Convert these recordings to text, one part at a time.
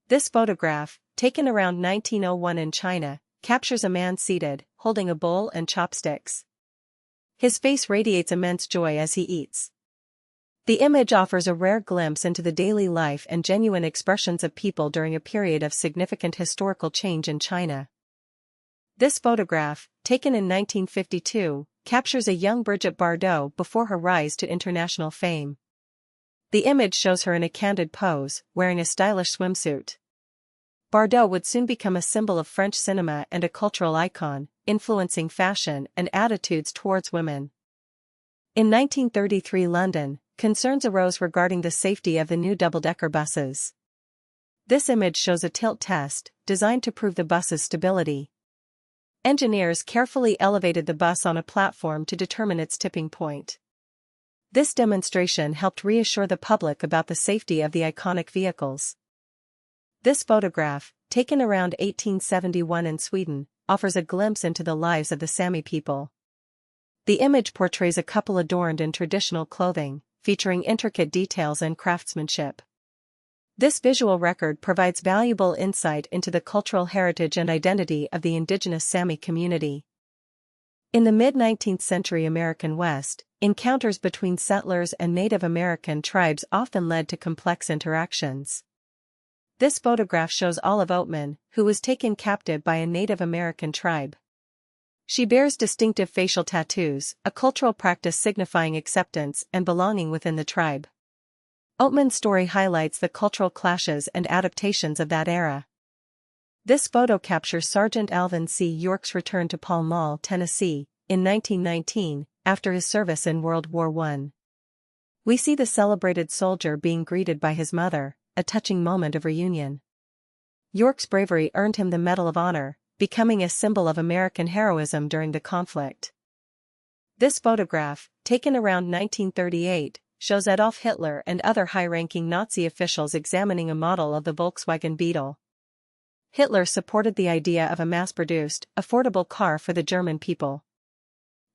This photograph, taken around 1901 in China, captures a man seated, holding a bowl and chopsticks. His face radiates immense joy as he eats. The image offers a rare glimpse into the daily life and genuine expressions of people during a period of significant historical change in China. This photograph, taken in 1952, captures a young Brigitte Bardot before her rise to international fame. The image shows her in a candid pose, wearing a stylish swimsuit. Bardot would soon become a symbol of French cinema and a cultural icon, influencing fashion and attitudes towards women. In 1933 London, concerns arose regarding the safety of the new double-decker buses. This image shows a tilt test, designed to prove the bus's stability. Engineers carefully elevated the bus on a platform to determine its tipping point. This demonstration helped reassure the public about the safety of the iconic vehicles. This photograph, taken around 1871 in Sweden, offers a glimpse into the lives of the Sami people. The image portrays a couple adorned in traditional clothing, featuring intricate details and craftsmanship. This visual record provides valuable insight into the cultural heritage and identity of the indigenous Sami community. In the mid-19th century American West, encounters between settlers and Native American tribes often led to complex interactions. This photograph shows Olive Oatman, who was taken captive by a Native American tribe. She bears distinctive facial tattoos, a cultural practice signifying acceptance and belonging within the tribe. Oatman's story highlights the cultural clashes and adaptations of that era. This photo captures Sergeant Alvin C. York's return to Pall Mall, Tennessee, in 1919, after his service in World War I. We see the celebrated soldier being greeted by his mother, a touching moment of reunion. York's bravery earned him the Medal of Honor, becoming a symbol of American heroism during the conflict. This photograph, taken around 1938, shows Adolf Hitler and other high-ranking Nazi officials examining a model of the Volkswagen Beetle. Hitler supported the idea of a mass-produced, affordable car for the German people.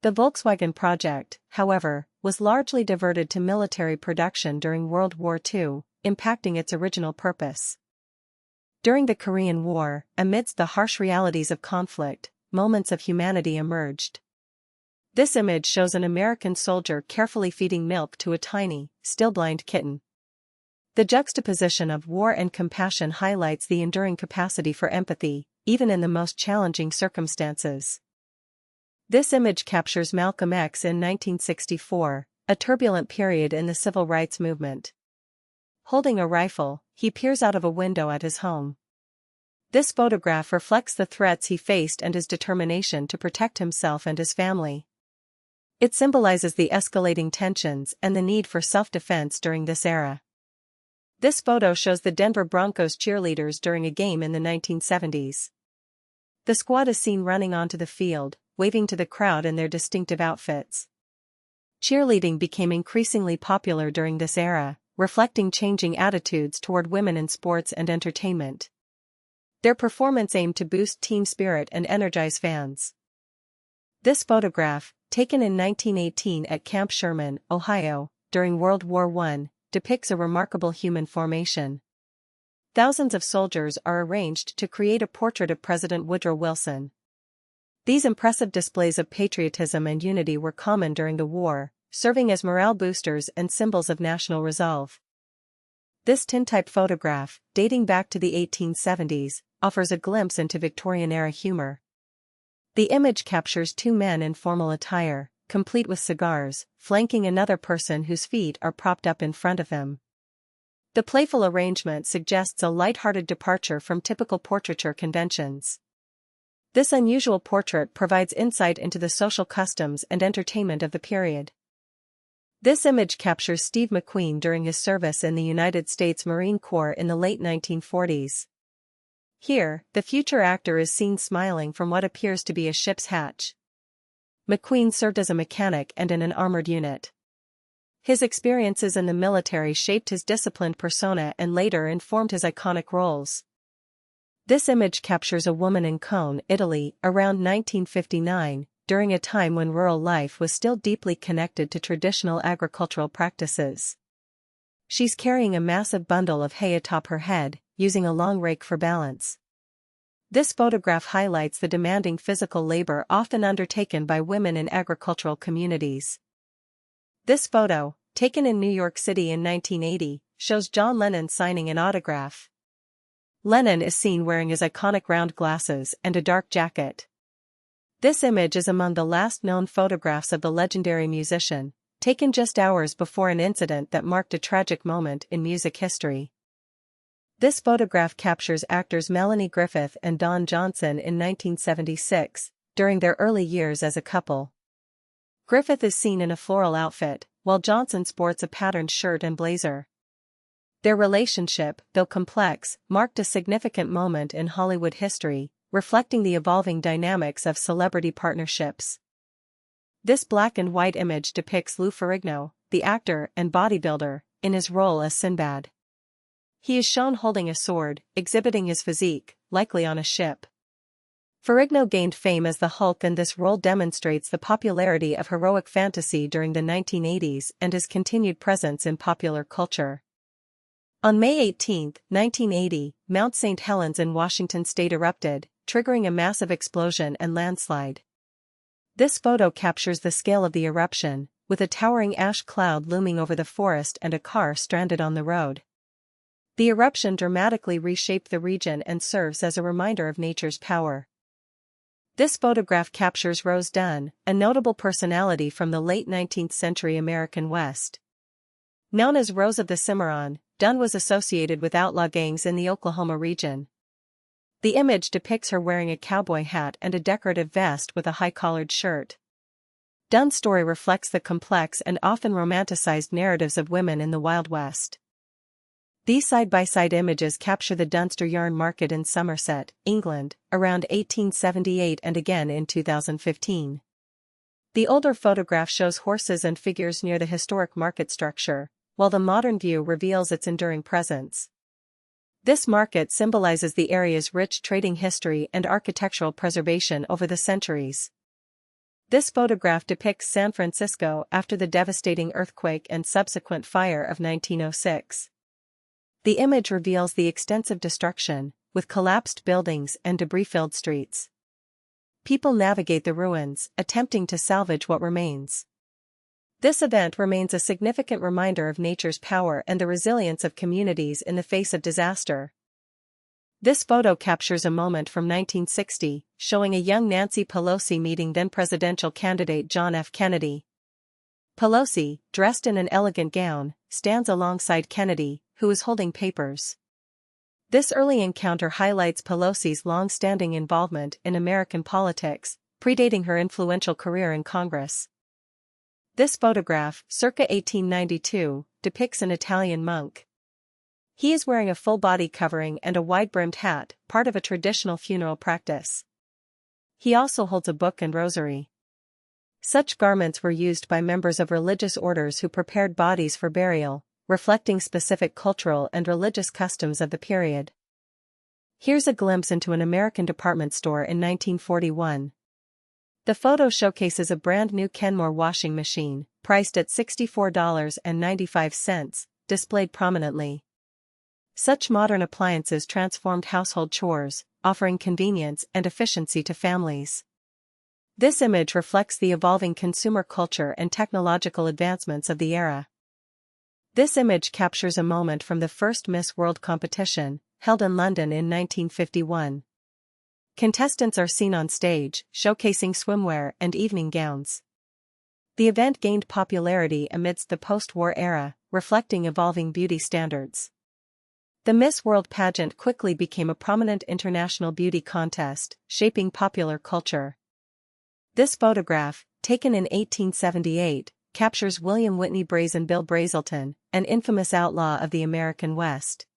The Volkswagen project, however, was largely diverted to military production during World War II, impacting its original purpose. During the Korean War, amidst the harsh realities of conflict, moments of humanity emerged. This image shows an American soldier carefully feeding milk to a tiny, still-blind kitten. The juxtaposition of war and compassion highlights the enduring capacity for empathy, even in the most challenging circumstances. This image captures Malcolm X in 1964, a turbulent period in the civil rights movement. Holding a rifle, he peers out of a window at his home. This photograph reflects the threats he faced and his determination to protect himself and his family. It symbolizes the escalating tensions and the need for self-defense during this era. This photo shows the Denver Broncos cheerleaders during a game in the 1970s. The squad is seen running onto the field, waving to the crowd in their distinctive outfits. Cheerleading became increasingly popular during this era, reflecting changing attitudes toward women in sports and entertainment. Their performance aimed to boost team spirit and energize fans. This photograph, taken in 1918 at Camp Sherman, Ohio, during World War I, depicts a remarkable human formation. Thousands of soldiers are arranged to create a portrait of President Woodrow Wilson. These impressive displays of patriotism and unity were common during the war, serving as morale boosters and symbols of national resolve. This tintype photograph, dating back to the 1870s, offers a glimpse into Victorian-era humor. The image captures two men in formal attire, complete with cigars, flanking another person whose feet are propped up in front of him. The playful arrangement suggests a light-hearted departure from typical portraiture conventions. This unusual portrait provides insight into the social customs and entertainment of the period. This image captures Steve McQueen during his service in the United States Marine Corps in the late 1940s. Here, the future actor is seen smiling from what appears to be a ship's hatch. McQueen served as a mechanic and in an armored unit. His experiences in the military shaped his disciplined persona and later informed his iconic roles. This image captures a woman in Cone, Italy, around 1959, during a time when rural life was still deeply connected to traditional agricultural practices. She's carrying a massive bundle of hay atop her head, using a long rake for balance. This photograph highlights the demanding physical labor often undertaken by women in agricultural communities. This photo, taken in New York City in 1980, shows John Lennon signing an autograph. Lennon is seen wearing his iconic round glasses and a dark jacket. This image is among the last known photographs of the legendary musician, taken just hours before an incident that marked a tragic moment in music history. This photograph captures actors Melanie Griffith and Don Johnson in 1976, during their early years as a couple. Griffith is seen in a floral outfit, while Johnson sports a patterned shirt and blazer. Their relationship, though complex, marked a significant moment in Hollywood history, reflecting the evolving dynamics of celebrity partnerships. This black and white image depicts Lou Ferrigno, the actor and bodybuilder, in his role as Sinbad. He is shown holding a sword, exhibiting his physique, likely on a ship. Ferrigno gained fame as the Hulk, and this role demonstrates the popularity of heroic fantasy during the 1980s and his continued presence in popular culture. On May 18, 1980, Mount St. Helens in Washington state erupted, triggering a massive explosion and landslide. This photo captures the scale of the eruption, with a towering ash cloud looming over the forest and a car stranded on the road. The eruption dramatically reshaped the region and serves as a reminder of nature's power. This photograph captures Rose Dunn, a notable personality from the late 19th century American West. Known as Rose of the Cimarron, Dunn was associated with outlaw gangs in the Oklahoma region. The image depicts her wearing a cowboy hat and a decorative vest with a high-collared shirt. Dunn's story reflects the complex and often romanticized narratives of women in the Wild West. These side-by-side images capture the Dunster Yarn Market in Somerset, England, around 1878 and again in 2015. The older photograph shows horses and figures near the historic market structure, while the modern view reveals its enduring presence. This market symbolizes the area's rich trading history and architectural preservation over the centuries. This photograph depicts San Francisco after the devastating earthquake and subsequent fire of 1906. The image reveals the extensive destruction, with collapsed buildings and debris-filled streets. People navigate the ruins, attempting to salvage what remains. This event remains a significant reminder of nature's power and the resilience of communities in the face of disaster. This photo captures a moment from 1960, showing a young Nancy Pelosi meeting then-presidential candidate John F. Kennedy. Pelosi, dressed in an elegant gown, stands alongside Kennedy, who is holding papers. This early encounter highlights Pelosi's long-standing involvement in American politics, predating her influential career in Congress. This photograph, circa 1892, depicts an Italian monk. He is wearing a full body covering and a wide-brimmed hat, part of a traditional funeral practice. He also holds a book and rosary. Such garments were used by members of religious orders who prepared bodies for burial, reflecting specific cultural and religious customs of the period. Here's a glimpse into an American department store in 1941. The photo showcases a brand-new Kenmore washing machine, priced at $64.95, displayed prominently. Such modern appliances transformed household chores, offering convenience and efficiency to families. This image reflects the evolving consumer culture and technological advancements of the era. This image captures a moment from the first Miss World competition, held in London in 1951. Contestants are seen on stage, showcasing swimwear and evening gowns. The event gained popularity amidst the post-war era, reflecting evolving beauty standards. The Miss World pageant quickly became a prominent international beauty contest, shaping popular culture. This photograph, taken in 1878, captures William Whitney Bill Brazelton, an infamous outlaw of the American West.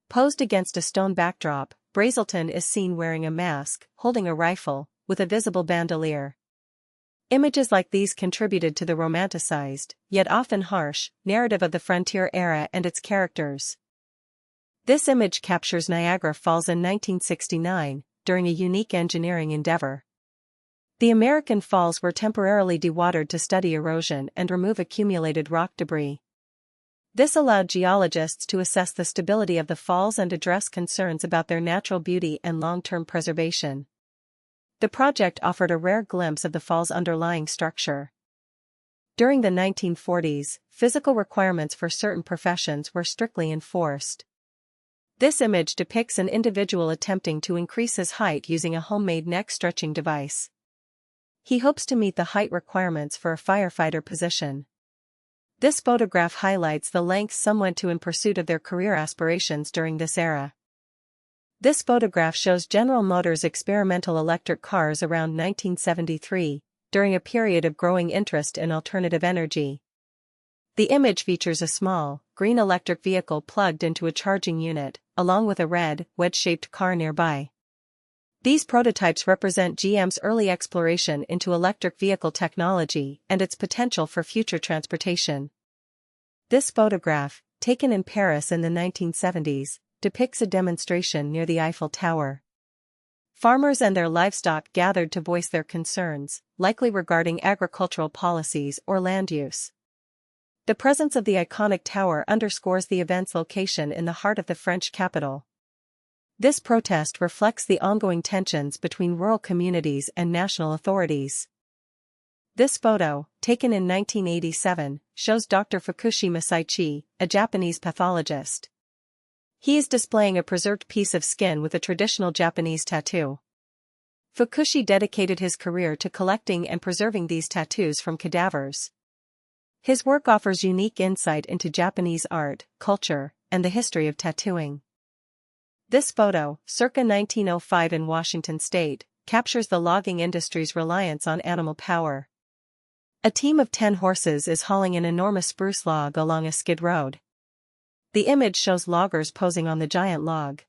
Posed against a stone backdrop, Brazelton is seen wearing a mask, holding a rifle, with a visible bandolier. Images like these contributed to the romanticized, yet often harsh, narrative of the frontier era and its characters. This image captures Niagara Falls in 1969, during a unique engineering endeavor. The American Falls were temporarily dewatered to study erosion and remove accumulated rock debris. This allowed geologists to assess the stability of the falls and address concerns about their natural beauty and long-term preservation. The project offered a rare glimpse of the fall's underlying structure. During the 1940s, physical requirements for certain professions were strictly enforced. This image depicts an individual attempting to increase his height using a homemade neck-stretching device. He hopes to meet the height requirements for a firefighter position. This photograph highlights the lengths some went to in pursuit of their career aspirations during this era. This photograph shows General Motors' experimental electric cars around 1973, during a period of growing interest in alternative energy. The image features a small, green electric vehicle plugged into a charging unit, along with a red, wedge-shaped car nearby. These prototypes represent GM's early exploration into electric vehicle technology and its potential for future transportation. This photograph, taken in Paris in the 1970s, depicts a demonstration near the Eiffel Tower. Farmers and their livestock gathered to voice their concerns, likely regarding agricultural policies or land use. The presence of the iconic tower underscores the event's location in the heart of the French capital. This protest reflects the ongoing tensions between rural communities and national authorities. This photo, taken in 1987, shows Dr. Fukushi Masaichi, a Japanese pathologist. He is displaying a preserved piece of skin with a traditional Japanese tattoo. Fukushi dedicated his career to collecting and preserving these tattoos from cadavers. His work offers unique insight into Japanese art, culture, and the history of tattooing. This photo, circa 1905 in Washington state, captures the logging industry's reliance on animal power. A team of 10 horses is hauling an enormous spruce log along a skid road. The image shows loggers posing on the giant log.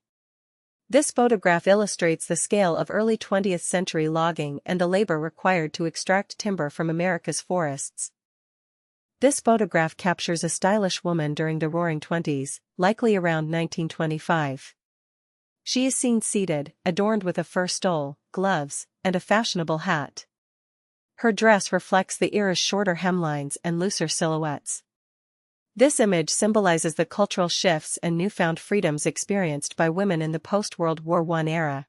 This photograph illustrates the scale of early 20th century logging and the labor required to extract timber from America's forests. This photograph captures a stylish woman during the Roaring Twenties, likely around 1925. She is seen seated, adorned with a fur stole, gloves, and a fashionable hat. Her dress reflects the era's shorter hemlines and looser silhouettes. This image symbolizes the cultural shifts and newfound freedoms experienced by women in the post-World War I era.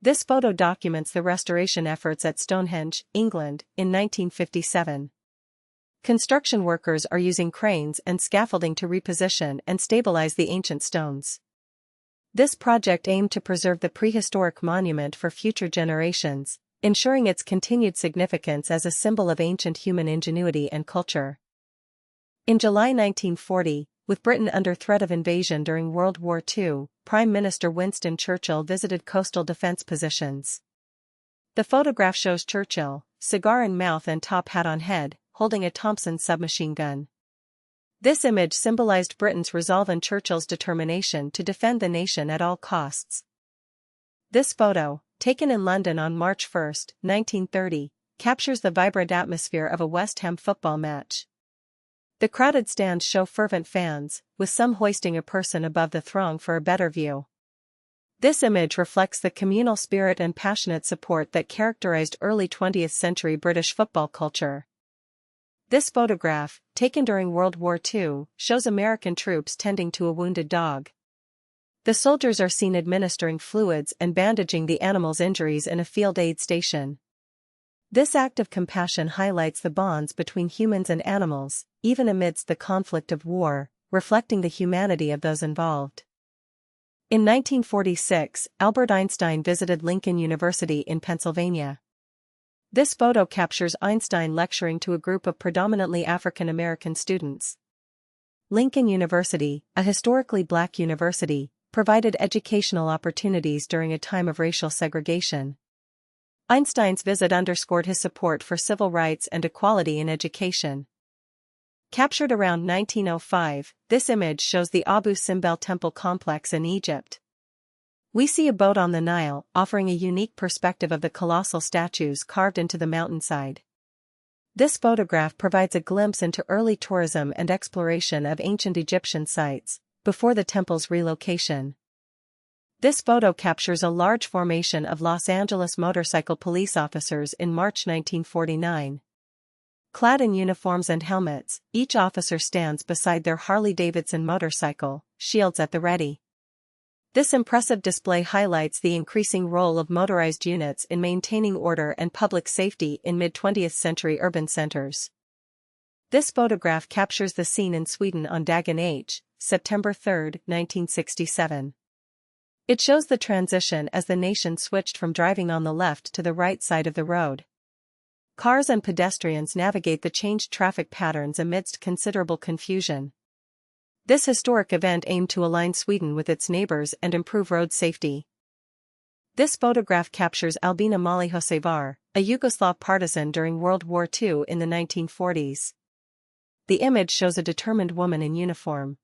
This photo documents the restoration efforts at Stonehenge, England, in 1957. Construction workers are using cranes and scaffolding to reposition and stabilize the ancient stones. This project aimed to preserve the prehistoric monument for future generations, ensuring its continued significance as a symbol of ancient human ingenuity and culture. In July 1940, with Britain under threat of invasion during World War II, Prime Minister Winston Churchill visited coastal defense positions. The photograph shows Churchill, cigar in mouth and top hat on head, holding a Thompson submachine gun. This image symbolized Britain's resolve and Churchill's determination to defend the nation at all costs. This photo, taken in London on March 1, 1930, captures the vibrant atmosphere of a West Ham football match. The crowded stands show fervent fans, with some hoisting a person above the throng for a better view. This image reflects the communal spirit and passionate support that characterized early 20th century British football culture. This photograph, taken during World War II, shows American troops tending to a wounded dog. The soldiers are seen administering fluids and bandaging the animal's injuries in a field aid station. This act of compassion highlights the bonds between humans and animals, even amidst the conflict of war, reflecting the humanity of those involved. In 1946, Albert Einstein visited Lincoln University in Pennsylvania. This photo captures Einstein lecturing to a group of predominantly African American students. Lincoln University, a historically black university, provided educational opportunities during a time of racial segregation. Einstein's visit underscored his support for civil rights and equality in education. Captured around 1905, this image shows the Abu Simbel Temple complex in Egypt. We see a boat on the Nile, offering a unique perspective of the colossal statues carved into the mountainside. This photograph provides a glimpse into early tourism and exploration of ancient Egyptian sites, before the temple's relocation. This photo captures a large formation of Los Angeles motorcycle police officers in March 1949. Clad in uniforms and helmets, each officer stands beside their Harley-Davidson motorcycle, shields at the ready. This impressive display highlights the increasing role of motorized units in maintaining order and public safety in mid-20th century urban centers. This photograph captures the scene in Sweden on Dagen H, September 3, 1967. It shows the transition as the nation switched from driving on the left to the right side of the road. Cars and pedestrians navigate the changed traffic patterns amidst considerable confusion. This historic event aimed to align Sweden with its neighbors and improve road safety. This photograph captures Albina Malihosevar, a Yugoslav partisan during World War II in the 1940s. The image shows a determined woman in uniform.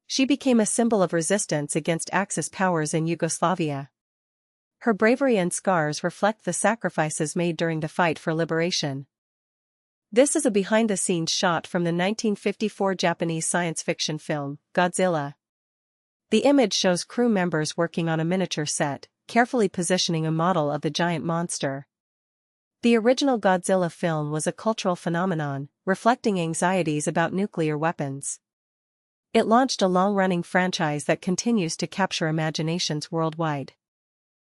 She became a symbol of resistance against Axis powers in Yugoslavia. Her bravery and scars reflect the sacrifices made during the fight for liberation. This is a behind-the-scenes shot from the 1954 Japanese science fiction film, Godzilla. The image shows crew members working on a miniature set, carefully positioning a model of the giant monster. The original Godzilla film was a cultural phenomenon, reflecting anxieties about nuclear weapons. It launched a long-running franchise that continues to capture imaginations worldwide.